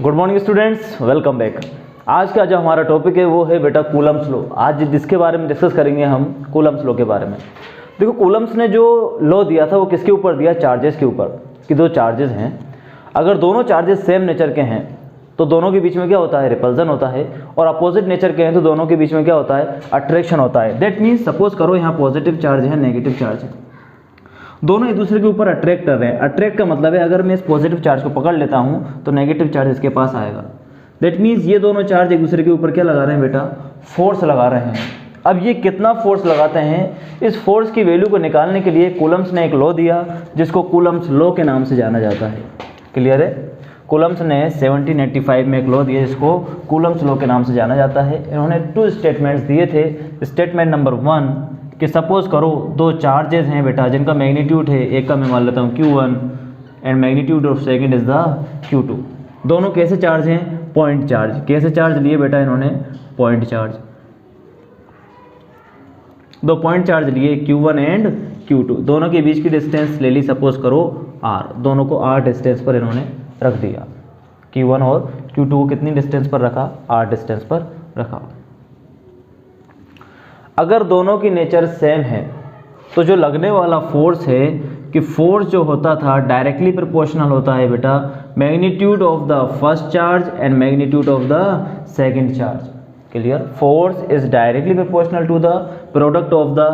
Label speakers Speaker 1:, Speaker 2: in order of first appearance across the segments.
Speaker 1: Good morning students, welcome back. आज का जो हमारा टॉपिक है वो है बेटा कूलम्स लॉ। आज जिसके बारे में डिस्कस करेंगे हम कूलम्स लॉ के बारे में। देखो, कूलम्स ने जो लॉ दिया था वो किसके ऊपर दिया? चार्जेस के ऊपर। कि दो चार्जेस हैं, अगर दोनों चार्जेस सेम नेचर के हैं तो दोनों के बीच में क्या होता है? रिपल्जन होता है। और अपोजिट नेचर के हैं तो दोनों के बीच में क्या होता है? अट्रैक्शन होता है। दैट मीन्स सपोज करो यहाँ पॉजिटिव चार्ज है, नेगेटिव चार्ज है, दोनों एक दूसरे के ऊपर अट्रैक्ट कर रहे हैं। अट्रैक्ट का मतलब है अगर मैं इस पॉजिटिव चार्ज को पकड़ लेता हूँ तो नेगेटिव चार्ज इसके पास आएगा। दैट मीन्स ये दोनों चार्ज एक दूसरे के ऊपर क्या लगा रहे हैं बेटा? फोर्स लगा रहे हैं। अब ये कितना फोर्स लगाते हैं, इस फोर्स की वैल्यू को निकालने के लिए कूलम्स ने एक लॉ दिया जिसको कूलम्स लॉ के नाम से जाना जाता है। क्लियर है? कूलम्स ने 1785 में एक लॉ दिया जिसको कूलम्स लॉ के नाम से जाना जाता है। इन्होंने 2 स्टेटमेंट्स दिए थे। स्टेटमेंट नंबर 1 कि सपोज करो दो चार्जेस हैं बेटा जिनका मैग्नीट्यूड है, एक का मैं मान लेता हूँ Q1 and magnitude of second is the Q2। दोनों कैसे चार्ज हैं? Point charge. कैसे चार्ज लिए बेटा इन्होंने? Point charge. दो पॉइंट चार्ज लिए Q1 एंड Q2। दोनों के बीच की डिस्टेंस ले ली सपोज करो R। दोनों को R डिस्टेंस पर इन्होंने रख दिया। Q1 और Q2 को कितनी डिस्टेंस पर रखा? R डिस्टेंस पर रखा। अगर दोनों की नेचर सेम है तो जो लगने वाला फोर्स है कि फोर्स जो होता था डायरेक्टली प्रोपोर्शनल होता है बेटा magnitude of the first charge and magnitude of the second charge. Clear? Force is directly proportional to the product of the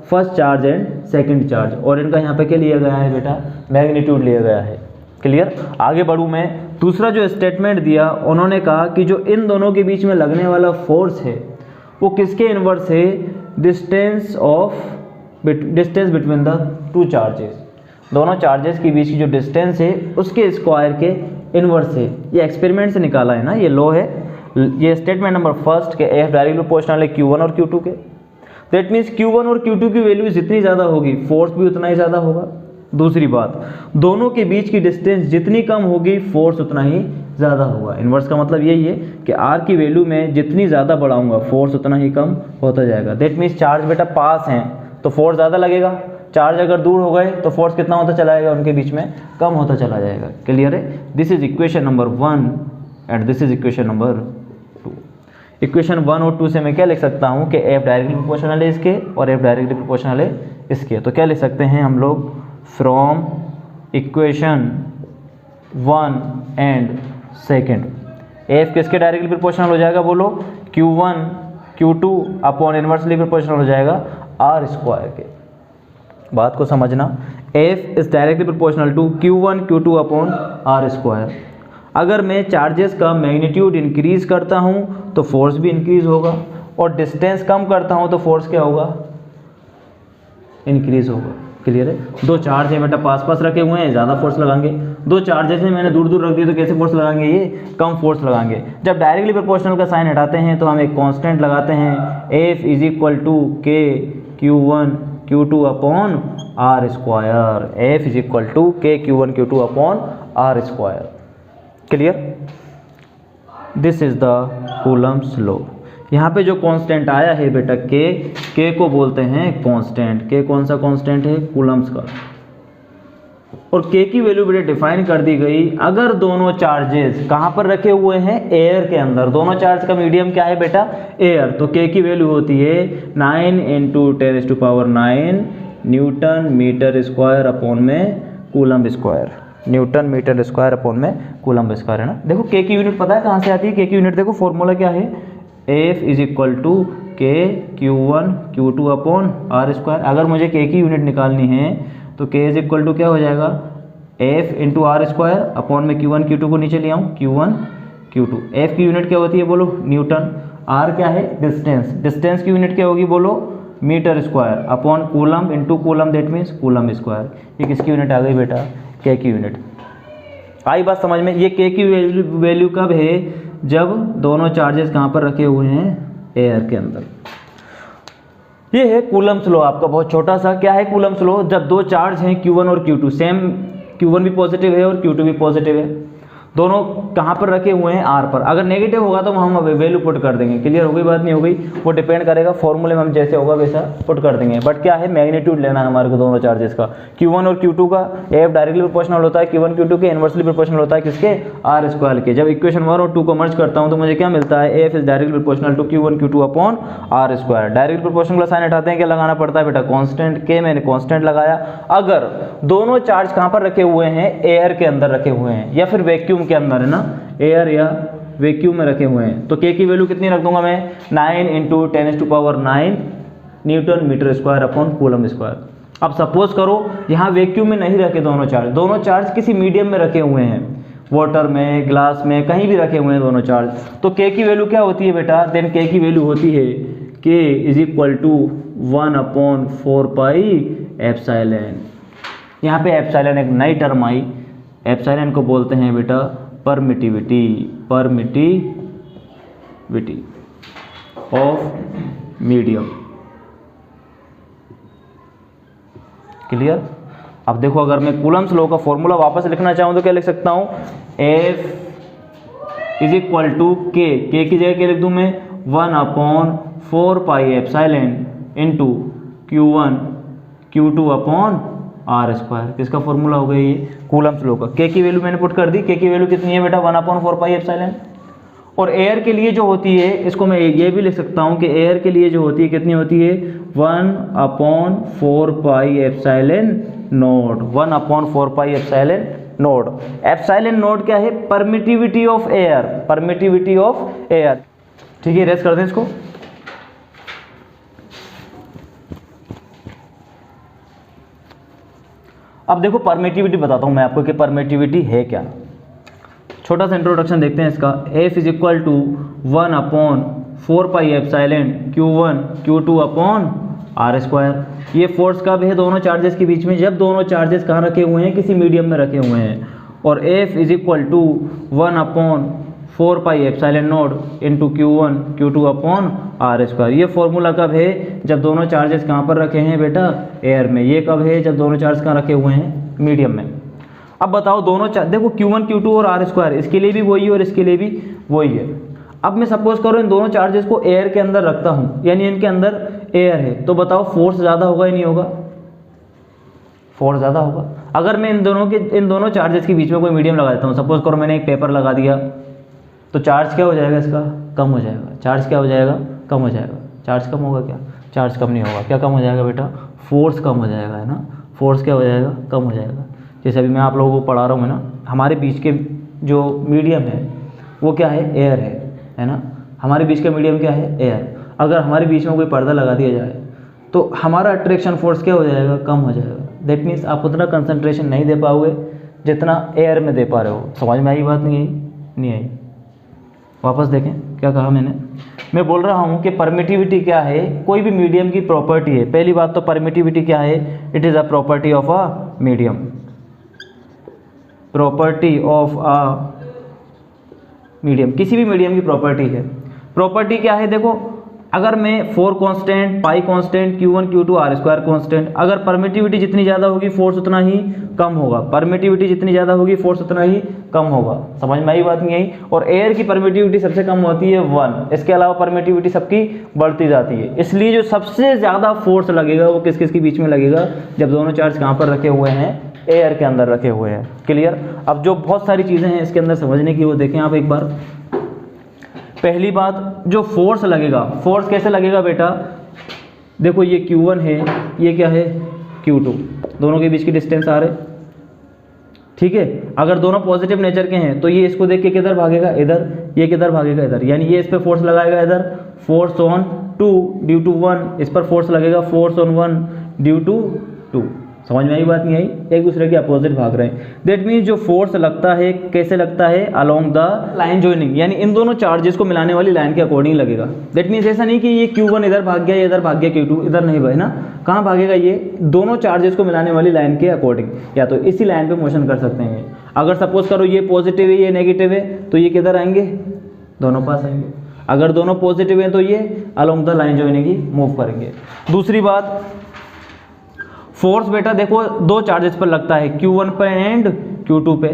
Speaker 1: first charge and second charge. और इनका यहाँ पे क्या लिया गया है बेटा? मैग्नीट्यूड लिया गया है। क्लियर? आगे बढ़ूँ मैं। दूसरा जो स्टेटमेंट दिया उन्होंने कहा कि जो इन दोनों के बीच में लगने वाला फोर्स है वो किसके इनवर्स है? Distance between the two charges. दोनों चार्जेस के बीच की जो डिस्टेंस है उसके स्क्वायर के इनवर्स है। ये एक्सपेरिमेंट से निकाला है ना, ये लॉ है। ये स्टेटमेंट नंबर फर्स्ट के एफ डायरेक्टली प्रोपोर्शनल है Q1 और Q2 के। दैट मीन्स Q1 और Q2 की वैल्यू जितनी ज़्यादा होगी फोर्स भी उतना ही ज़्यादा होगा। दूसरी बात, दोनों के बीच की डिस्टेंस जितनी कम होगी फोर्स उतना ही ज़्यादा होगा। इन्वर्स का मतलब यही है कि R की वैल्यू में जितनी ज़्यादा बढ़ाऊंगा फोर्स उतना ही कम होता जाएगा। दैट मीन्स चार्ज बेटा पास हैं तो फोर्स ज़्यादा लगेगा, चार्ज अगर दूर हो गए तो फोर्स कितना होता चला जाएगा? उनके बीच में कम होता चला जाएगा। क्लियर है? This is equation number 1 and this is equation number 2। Equation 1 और 2 से मैं क्या लिख सकता हूँ कि F डायरेक्टली प्रोपोर्शनल है इसके और F डायरेक्टली प्रोपोर्शनल है इसके। तो क्या लिख सकते हैं हम लोग? From equation 1 and second F किसके डायरेक्टली प्रोपोर्शनल हो जाएगा? बोलो Q1 Q2 upon inversely proportional हो जाएगा R स्क्वायर के। बात को समझना, F is directly proportional to Q1 Q2 upon R square. अगर मैं चार्जेस का मैग्नीट्यूड इंक्रीज करता हूँ तो फोर्स भी इंक्रीज होगा और डिस्टेंस कम करता हूँ तो फोर्स क्या होगा? इंक्रीज होगा। क्लियर है? दो चार्ज हैं बेटा पास पास रखे हुए हैं, ज़्यादा फोर्स लगाएंगे। दो चार्जेस हैं मैंने दूर दूर रख दिए तो कैसे फोर्स लगाएंगे? ये कम फोर्स लगाएंगे। जब डायरेक्टली प्रोपोर्शनल का साइन हटाते हैं तो हम एक कांस्टेंट लगाते हैं, F is equal to K Q1 Q2 upon R square. F is equal to K Q1 Q2 upon R square. Clear? This is the Coulomb's law. यहाँ पे जो कांस्टेंट आया है बेटा K को बोलते हैं कांस्टेंट। K कौन सा कांस्टेंट है? कूलम्स का। और K की वैल्यू बेटा डिफाइन कर दी गई अगर दोनों चार्जेस कहाँ पर रखे हुए हैं? एयर के अंदर। दोनों चार्ज का मीडियम क्या है बेटा? एयर। तो K की वैल्यू होती है 9 × 10⁹ न्यूटन मीटर स्क्वायर अपॉन में coulomb square. Newton metre square upon में कूलम्ब स्क्वायर है ना। देखो K की यूनिट पता है कहाँ से आती है? K की यूनिट देखो, फॉर्मूला क्या है? F is equal to K Q1 Q2 upon R square. अगर मुझे K की यूनिट निकालनी है तो K इज इक्वल टू क्या हो जाएगा? F into R square upon में Q1 Q2 को नीचे ले आऊँ, Q1 Q2। F की यूनिट क्या होती है? बोलो न्यूटन। R क्या है? डिस्टेंस। डिस्टेंस की यूनिट क्या होगी? बोलो metre square upon coulomb into coulomb, that means coulomb square. ये किसकी यूनिट आ गई बेटा? K की यूनिट। आई बात समझ में? ये K की वैल्यू कब है? जब दोनों चार्जेस कहाँ पर रखे हुए हैं? एयर के अंदर। ये है कूलम्स लॉ आपका, बहुत छोटा सा। क्या है कूलम्स लॉ? जब दो चार्ज हैं Q1 और Q2 सेम, Q1 भी पॉजिटिव है और Q2 भी पॉजिटिव है, दोनों कहाँ पर रखे हुए हैं, आर पर। अगर नेगेटिव होगा तो हम वैल्यू पुट कर देंगे। क्लियर हो गई बात, नहीं हो गई, वो डिपेंड करेगा फॉर्मूले में हम जैसे होगा वैसा पुट कर देंगे। बट क्या है, मैग्नीट्यूड लेना है हमारे को दोनों चार्जेस का। Q1 और Q2 का एफ डायरेक्टली प्रोपोर्शनल होता है Q1 Q2 के, इनवर्सली प्रोपोर्शनल होता है किसके, आर स्क्वायर के। जब इक्वेशन 1 और 2 को मर्ज करता हूँ तो मुझे क्या मिलता है, F is directly proportional to Q1 Q2 upon R square. Directly proportional का साइन हटाते हैं, क्या लगाना पड़ता है बेटा, कांस्टेंट के। मैंने कांस्टेंट लगाया। अगर दोनों चार्ज कहाँ पर रखे हुए हैं, एयर के अंदर रखे हुए हैं या फिर वैक्यूम के अंदर है ना, एयर या वैक्यूम में रखे हुए हैं, तो के की वैल्यू कितनी रख दूंगा मैं, 9 × 10⁹ newton metre square upon coulomb square. अब सपोज करो यहाँ वैक्यूम में नहीं रखे दोनों चार्ज किसी मीडियम में रखे हुए हैं, वाटर में, ग्लास में, कहीं भी रखे हुए हैं दोनों चार्ज, तो के की वैल्यू क्या होती है बेटा, देन के की वैल्यू होती है k = 1/4πε। यहाँ पे एप्सिलॉन एक नई टर्म आई, एप्सिलॉन को बोलते हैं बेटा परमिटिविटी ऑफ मीडियम। क्लियर। अब देखो, अगर मैं कूलम्स लॉ का फॉर्मूला वापस लिखना चाहूँ तो क्या लिख सकता हूँ, F = k की जगह क्या लिख दूँ मैं, 1/4πε Q1 Q2 upon R square. किसका फॉर्मूला हो गया ये, कूलम्स लॉ का। के की वैल्यू मैंने पुट कर दी, के की वैल्यू कितनी है बेटा, 1/4πε। और एयर के लिए जो होती है, इसको मैं ये भी लिख सकता हूँ कि एयर के लिए जो होती है कितनी होती है, 1/4πε0। एप्सिलॉन नॉट क्या है, परमिटिविटी ऑफ एयर। ठीक है, रेस्ट कर दें इसको। अब देखो परमिटिविटी बताता हूं मैं आपको कि परमिटिविटी है क्या। छोटा सा इंट्रोडक्शन देखते हैं इसका। F = 1/4πε Q1 Q2 upon R square. ये फोर्स कब है, दोनों चार्जेस के बीच में, जब दोनों चार्जेस कहाँ रखे हुए हैं, किसी मीडियम में रखे हुए हैं। और F = 1/4πε0 Q1 Q2 upon R square. ये फॉर्मूला कब है, जब दोनों चार्जेस कहाँ पर रखे हैं बेटा, एयर में। ये कब है, जब दोनों चार्ज कहाँ रखे हुए हैं, मीडियम में। अब बताओ दोनों देखो Q1 Q2 और आर स्क्वायर, इसके लिए भी वही है और इसके लिए भी वही है। अब मैं सपोज करो इन दोनों चार्जेस को एयर के अंदर रखता हूँ, यानी इनके अंदर एयर है, तो बताओ फोर्स ज़्यादा होगा या नहीं होगा, फोर्स ज़्यादा होगा। अगर मैं इन दोनों चार्जेस के बीच में कोई मीडियम लगा देता हूँ, सपोज करो मैंने एक पेपर लगा दिया, तो चार्ज क्या हो जाएगा इसका, कम हो जाएगा। चार्ज क्या हो जाएगा, कम हो जाएगा। चार्ज कम होगा क्या, चार्ज कम नहीं होगा। क्या कम हो जाएगा बेटा, फोर्स कम हो जाएगा, है ना। फोर्स क्या हो जाएगा, कम हो जाएगा। जैसे अभी मैं आप लोगों को पढ़ा रहा हूँ ना, हमारे बीच के जो मीडियम है वो क्या है, एयर है ना। हमारे बीच का मीडियम क्या है, एयर। अगर हमारे बीच में कोई पर्दा लगा दिया जाए तो हमारा अट्रैक्शन फोर्स क्या हो जाएगा, कम हो जाएगा। दैट मीन्स आप उतना कंसंट्रेशन नहीं दे पाओगे जितना एयर में दे पा रहे हो। समझ में आई बात, नहीं आई। वापस देखें क्या कहा मैंने। मैं बोल रहा हूँ कि परमिटिविटी क्या है, कोई भी मीडियम की प्रॉपर्टी है। पहली बात तो परमिटिविटी क्या है, it is a property of a medium. Property of a medium, किसी भी मीडियम की प्रॉपर्टी है। प्रॉपर्टी क्या है, देखो अगर मैं 4 constant, pi constant, Q1 Q2 R square constant, अगर परमिटिविटी जितनी ज़्यादा होगी फोर्स उतना ही कम होगा। परमिटिविटी जितनी ज़्यादा होगी फोर्स उतना ही कम होगा। समझ में आई बात, नहीं आई। और एयर की परमिटिविटी सबसे कम होती है 1। इसके अलावा परमिटिविटी सबकी बढ़ती जाती है। इसलिए जो सबसे ज़्यादा फोर्स लगेगा वो किस किस के बीच में लगेगा, जब दोनों चार्ज कहाँ पर रखे हुए हैं, एयर के अंदर रखे हुए हैं। क्लियर। अब जो बहुत सारी चीज़ें हैं इसके अंदर समझने की, वो देखें आप एक बार। पहली बात, जो फोर्स लगेगा, फोर्स कैसे लगेगा बेटा, देखो ये Q1 है, ये क्या है, Q2, दोनों के बीच की डिस्टेंस आ रहे, ठीक है। अगर दोनों पॉजिटिव नेचर के हैं तो ये इसको देख के किधर भागेगा, इधर। ये किधर भागेगा, इधर। यानी ये इस पर फोर्स लगाएगा इधर, फोर्स ऑन 2 ड्यू टू 1। इस पर फोर्स लगेगा फोर्स ऑन 1 ड्यू टू 2। समझ में आई बात, नहीं आई। एक दूसरे के अपोजिट भाग रहे हैं। दैट मीन्स जो फोर्स लगता है कैसे लगता है, अलोंग द लाइन जॉइनिंग, यानी इन दोनों चार्जेस को मिलाने वाली लाइन के अकॉर्डिंग लगेगा। दैट मीन्स ऐसा नहीं कि ये Q1 इधर भाग गया, इधर भाग गया Q2, इधर नहीं भाई ना। कहाँ भागेगा, ये दोनों चार्जेस को मिलाने वाली लाइन के अकॉर्डिंग, या तो इसी लाइन पे मोशन कर सकते हैं। अगर सपोज करो ये पॉजिटिव है, ये नेगेटिव है, तो ये किधर आएंगे, दोनों पास आएंगे। अगर दोनों पॉजिटिव है तो ये along the line joining he move करेंगे। दूसरी बात, फोर्स बेटा देखो दो चार्जेस पर लगता है, Q1 पे एंड Q2 पे।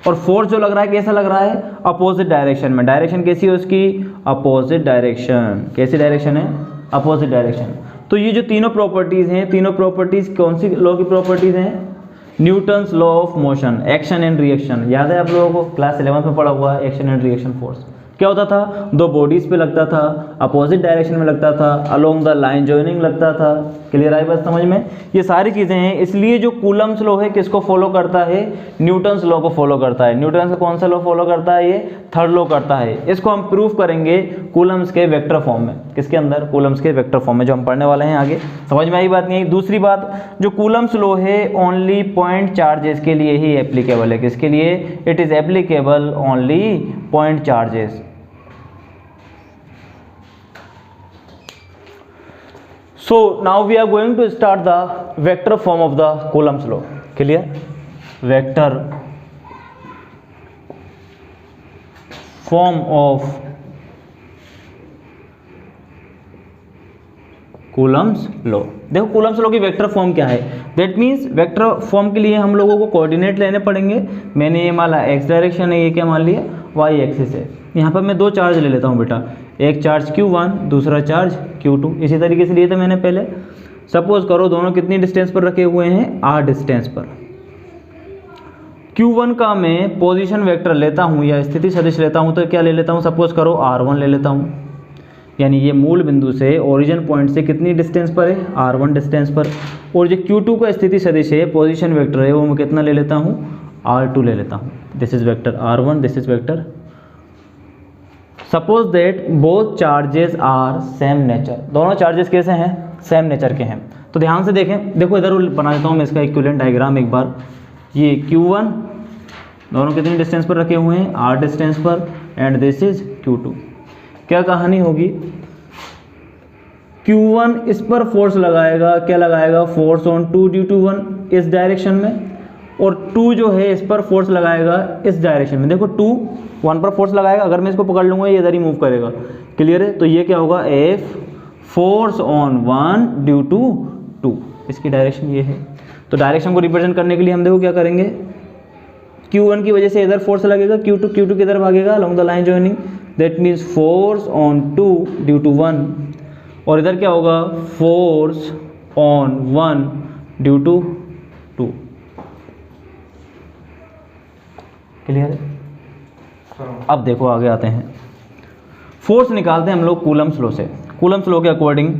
Speaker 1: और फोर्स जो लग रहा है कैसा लग रहा है, अपोजिट डायरेक्शन में। डायरेक्शन कैसी है उसकी, अपोजिट डायरेक्शन। कैसी डायरेक्शन है, अपोजिट डायरेक्शन। तो ये जो तीनों प्रॉपर्टीज हैं, तीनों प्रॉपर्टीज कौन सी लॉ की प्रॉपर्टीज हैं, Newton's law of motion, action and reaction. याद है आप लोगों को, क्लास 11 में पढ़ा हुआ है एक्शन एंड रिएक्शन फोर्स। क्या होता था, दो बॉडीज पे लगता था, अपोजिट डायरेक्शन में लगता था, अलोंग द लाइन जॉइनिंग लगता था। क्लियर आई बात समझ में, ये सारी चीजें हैं। इसलिए जो कूलम्स लॉ है किसको फॉलो करता है, न्यूटन्स लॉ को फॉलो करता है। न्यूटन्स का कौन सा लॉ फॉलो करता है, ये थर्ड लॉ करता है। इसको हम प्रूफ करेंगे कूलम्स के वेक्टर फॉर्म में। किसके अंदर, कूलम्स के वेक्टर फॉर्म में, जो हम पढ़ने वाले हैं आगे। समझ में आई बात नहीं आई। दूसरी बात, जो कूलम्स लॉ है ओनली पॉइंट चार्जेस के लिए ही एप्लीकेबल है। किसके लिए, it is applicable only point charges. So now we are going to start the vector form of the Coulomb's law. Clear? Vector form of Coulomb's law. देखो Coulomb's law की vector form क्या है, that means vector form के लिए हम लोगों को coordinate लेने पड़ेंगे। मैंने ये माना एक्स डायरेक्शन है, ये क्या मान लिया, वाई एक्सिस है। यहाँ पर मैं दो चार्ज ले लेता हूँ बेटा, एक चार्ज Q1, दूसरा चार्ज Q2। इसी तरीके से लिए थे मैंने पहले। सपोज करो दोनों कितनी डिस्टेंस पर रखे हुए हैं, r डिस्टेंस पर। Q1 का मैं पोजीशन वेक्टर लेता हूँ या स्थिति सदिश लेता हूँ, तो क्या ले लेता हूँ, सपोज करो R1 ले लेता हूँ। यानी ये मूल बिंदु से ओरिजिन पॉइंट से कितनी डिस्टेंस पर है, R1 डिस्टेंस पर। और जो Q2 का स्थिति सदिश है, पोजीशन वेक्टर है, वो मैं कितना ले लेता हूँ, R2 ले लेता हूँ। This is vector R1, this is vector. Suppose that both charges are same nature. दोनों चार्जेस कैसे हैं, सेम नेचर के हैं। तो ध्यान से देखें, देखो इधर बना देता हूँ मैं इसका इक्विवेलेंट डायग्राम एक बार। ये Q1 दोनों कितनी डिस्टेंस पर रखे हुए हैं, R डिस्टेंस पर, एंड दिस इज Q2। क्या कहानी होगी, Q1 इस पर फोर्स लगाएगा, क्या लगाएगा, फोर्स ऑन 2 ड्यू टू 1 इस डायरेक्शन में, और 2 जो है इस पर फोर्स लगाएगा इस डायरेक्शन में। देखो 2 1 पर फोर्स लगाएगा, अगर मैं इसको पकड़ लूँगा ये इधर ही मूव करेगा। क्लियर है, तो ये क्या होगा, F force on 1 due to 2, इसकी डायरेक्शन ये है। तो डायरेक्शन को रिप्रेजेंट करने के लिए हम देखो क्या करेंगे, Q1 की वजह से इधर फोर्स लगेगा, Q2 की तरफ भागेगा along the line joining, that means force on 2 due to 1। और इधर क्या होगा, force on 1 due to 2। Clear है। अब देखो आगे आते हैं, फोर्स निकालते हैं हम लोग कूलम्स लॉ से। कूलम्स लॉ के according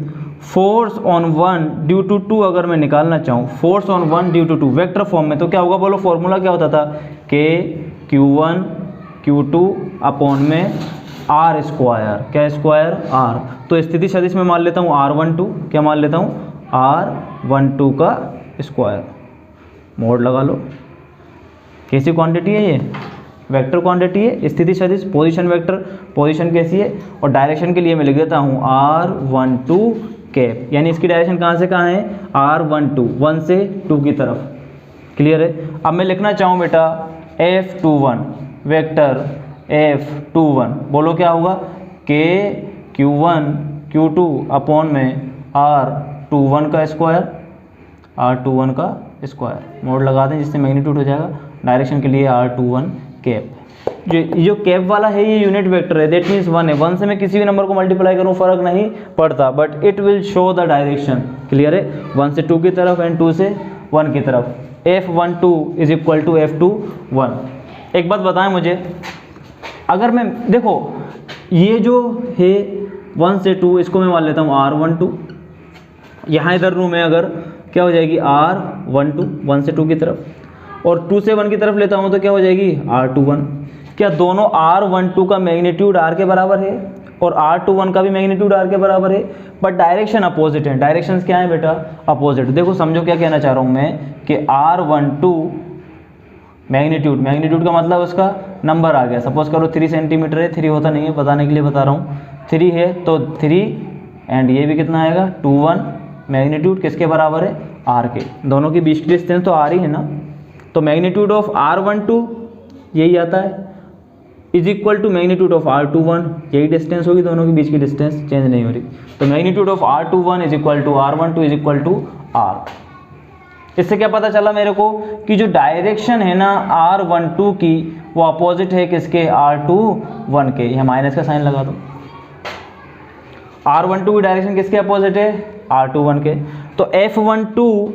Speaker 1: force on 1 due to 2 अगर मैं निकालना चाहूँ, force on 1 due to 2 vector form में, तो क्या होगा बोलो, फॉर्मूला क्या होता था, K Q1 Q2 अपॉन में R स्क्वायर, क्या स्क्वायर, R। तो स्थिति सदिश में मान लेता हूँ R12, क्या मान लेता हूँ, R12 का स्क्वायर। मोड लगा लो, कैसी क्वांटिटी है ये, वेक्टर क्वांटिटी है, स्थिति सदिश, पोजीशन वेक्टर, पोजीशन कैसी है, और डायरेक्शन के लिए मैं लिख देता हूँ R12 कैप। यानी इसकी डायरेक्शन कहाँ से कहाँ है, R12 1 से 2 की तरफ। क्लियर है। अब मैं लिखना चाहूँ बेटा F21 वेक्टर F21, बोलो क्या होगा, K Q1 Q2 अपॉन में R21 का स्क्वायर, R21 का स्क्वायर। मोड लगा दें जिससे मैग्नीट्यूड हो जाएगा। डायरेक्शन के लिए R21 कैप। जो कैप वाला है ये यूनिट वेक्टर है, दैट मीन्स 1 है। 1 से मैं किसी भी नंबर को मल्टीप्लाई करूँ फर्क नहीं पड़ता, but it will show the direction. Clear है, 1 से 2 की तरफ एंड 2 से 1 की तरफ। F12 is equal to F21। एक बात बताएं मुझे, अगर मैं देखो ये जो है 1 से 2, इसको मैं मान लेता हूँ R12, यहाँ इधर रूम है, अगर क्या हो जाएगी R12 1 से 2 की तरफ, और 2 से 1 की तरफ लेता हूँ तो क्या हो जाएगी R21। क्या दोनों R12 का मैग्नीट्यूड R के बराबर है और R21 का भी मैग्नीट्यूड R के बराबर है, बट डायरेक्शन अपोजिट है। डायरेक्शंस क्या है बेटा, अपोजिट। देखो समझो क्या कहना चाह रहा हूँ मैं कि R12 मैग्नीट्यूड का मतलब उसका नंबर आ गया। सपोज करो 3 सेंटीमीटर है, 3 होता नहीं है, बताने के लिए बता रहा हूँ। 3 है तो 3 एंड ये भी कितना आएगा 21। मैग्नीट्यूड किसके बराबर है, R के। दोनों के बीच की डिस्टेंस तो R ही है ना, तो मैग्नीट्यूड ऑफ R12 यही आता है, is equal to magnitude of R21। यही डिस्टेंस होगी, दोनों के बीच की डिस्टेंस चेंज नहीं हो रही। तो magnitude of R21 is equal to R12 is equal to R। इससे क्या पता चला मेरे को कि जो डायरेक्शन है ना R12 की वो अपोजिट है किसके, R21 के। यहाँ माइनस का साइन लगा दो। R12 की डायरेक्शन किसके अपोजिट है, R21 के। तो F12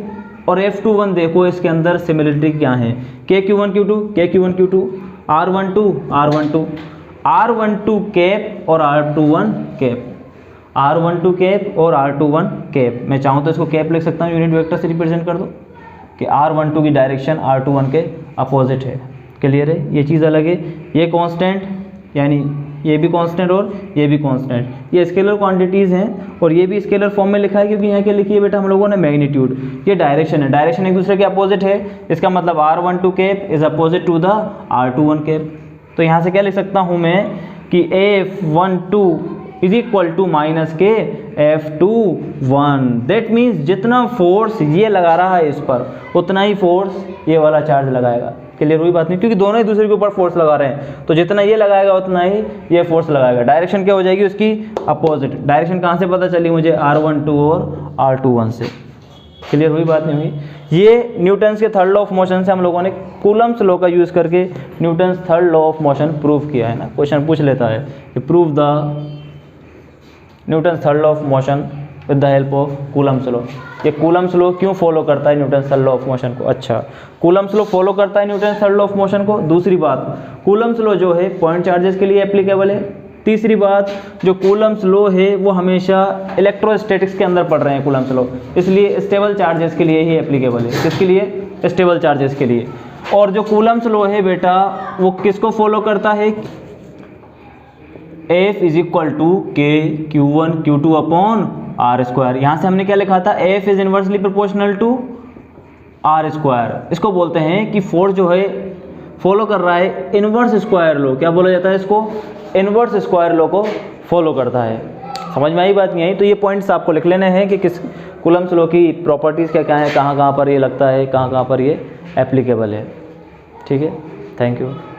Speaker 1: और F21 देखो इसके अंदर सिमिलरिटी क्या है, KQ1 Q2 KQ1 Q2, R12 cap और R21 कैप, R12 कैप और R21 कैप। मैं चाहूँ तो इसको कैप लिख सकता हूँ, यूनिट वेक्टर से रिप्रेजेंट कर दो कि R12 की डायरेक्शन R21 के अपोजिट है। क्लियर है, ये चीज़ अलग है। ये कांस्टेंट यानी ये भी कांस्टेंट और ये भी कांस्टेंट, ये स्केलर क्वांटिटीज़ हैं और ये भी स्केलर फॉर्म में लिखा है क्योंकि यहाँ क्या लिखी है बेटा हम लोगों ने, मैग्नीट्यूड। ये डायरेक्शन है, डायरेक्शन एक दूसरे के अपोजिट है, इसका मतलब R12 cap is opposite to the R21 cap. तो यहाँ से क्या लिख सकता हूँ मैं कि F12 is equal to minus के F21। दैट मीन्स जितना फोर्स ये लगा रहा है इस पर उतना ही फोर्स ये वाला चार्ज लगाएगा। क्लियर हुई बात नहीं, क्योंकि दोनों एक दूसरे के ऊपर फोर्स लगा रहे हैं, तो जितना ये लगाएगा उतना ही ये फोर्स लगाएगा। डायरेक्शन क्या हो जाएगी उसकी, अपोजिट। डायरेक्शन कहाँ से पता चली मुझे, R12 और R21 से। क्लियर हुई बात नहीं हुई। ये न्यूटन्स के थर्ड लॉ ऑफ मोशन से हम लोगों ने कूलम्स लॉ का यूज़ करके Newton's third law of motion prove किया है ना। क्वेश्चन पूछ लेता है कि prove the Newton's third law of motion with the help of Coulomb's law. ये कूलम्स लॉ क्यों फॉलो करता है Newton's third law of motion को, अच्छा कूलम्स लॉ फॉलो करता है Newton's third law of motion को। दूसरी बात, कूलम्स लॉ जो है पॉइंट चार्जेस के लिए एप्लीकेबल है। तीसरी बात, जो कूलम्स लॉ है वो हमेशा इलेक्ट्रोस्टैटिक्स के अंदर पढ़ रहे हैं कूलम्स लॉ, इसलिए स्टेबल चार्जेस के लिए ही एप्लीकेबल है। किसके लिए, स्टेबल चार्जेस के लिए। और जो कूलम्स लॉ है बेटा वो किसको फॉलो करता है, F इज इक्वल टू के Q1 Q2 upon R square. यहाँ से हमने क्या लिखा था, F is inversely proportional to R square. इसको बोलते हैं कि फोर्स जो है फॉलो कर रहा है इनवर्स स्क्वायर लॉ। क्या बोला जाता है इसको, इनवर्स स्क्वायर लॉ को फॉलो करता है। समझ में आई बात नहीं आई, तो ये पॉइंट्स आपको लिख लेने हैं कि किस कूलम्स लॉ की प्रॉपर्टीज़ क्या क्या है, कहाँ कहाँ पर ये लगता है, कहाँ कहाँ पर ये एप्लीकेबल है। ठीक है, थैंक यू।